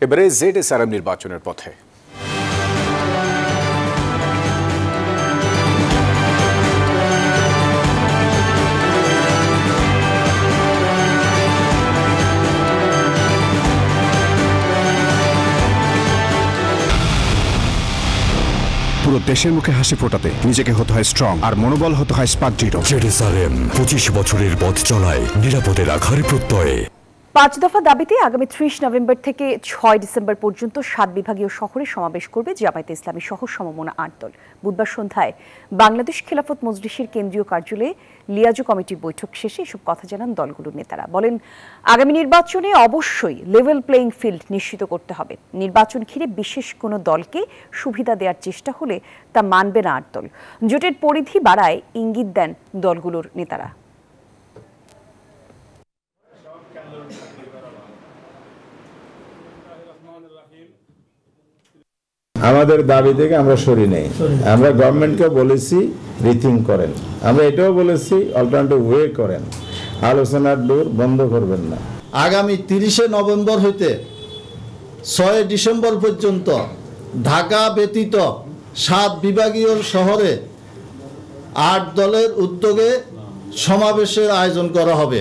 এবারে জেডএসআরএম নির্বাচনের পথে। পুরো দেশের মুখে হাসি ফোটাতে নিজেকে হতে হয় স্ট্রং, আর মনোবল হতে হয় স্পার্ক দৃঢ়। জেডএসআরএম 25 বছরের পথ চলায় নিরাপদে রাখার প্রত্যয়ে। 5 দফা দাবিতে আগামী 30 নভেম্বর থেকে 6 ডিসেম্বর পর্যন্ত 7 বিভাগীয় শহরে সমাবেশ করবে জামায়াতে ইসলামী সহ সমমনা 8 দল। বুধবার সন্ধ্যায় বাংলাদেশ খেলাফত মজলিসের কেন্দ্রীয় কার্যালয়ে লিয়াজু কমিটির বৈঠক শেষে এসব কথা জানান দলগুলোর নেতারা। বলেন, আগামী নির্বাচনে অবশ্যই লেভেল প্লেইং ফিল্ড নিশ্চিত করতে হবে। নির্বাচন ঘিরে বিশেষ কোনো দলকে সুবিধা দেওয়ার চেষ্টা হলে তা মানবে না 8 দল। জোটের পরিধি বাড়ায় ইঙ্গিত দেন দলগুলোর নেতারা। আমাদের দাবি থেকে আমরা সরি নেই। আমরা গভর্নমেন্টকে বলেছি রিথিং করেন, আমরা এটাও বলেছি অল্টারনেটিভ ওয়ে করেন, আলোচনার ডোর বন্ধ করবেন না। আগামী 30 নভেম্বর হইতে 6 ডিসেম্বর পর্যন্ত ঢাকা ব্যতীত 7 বিভাগীয় শহরে 8 দলের উদ্যোগে সমাবেশের আয়োজন করা হবে।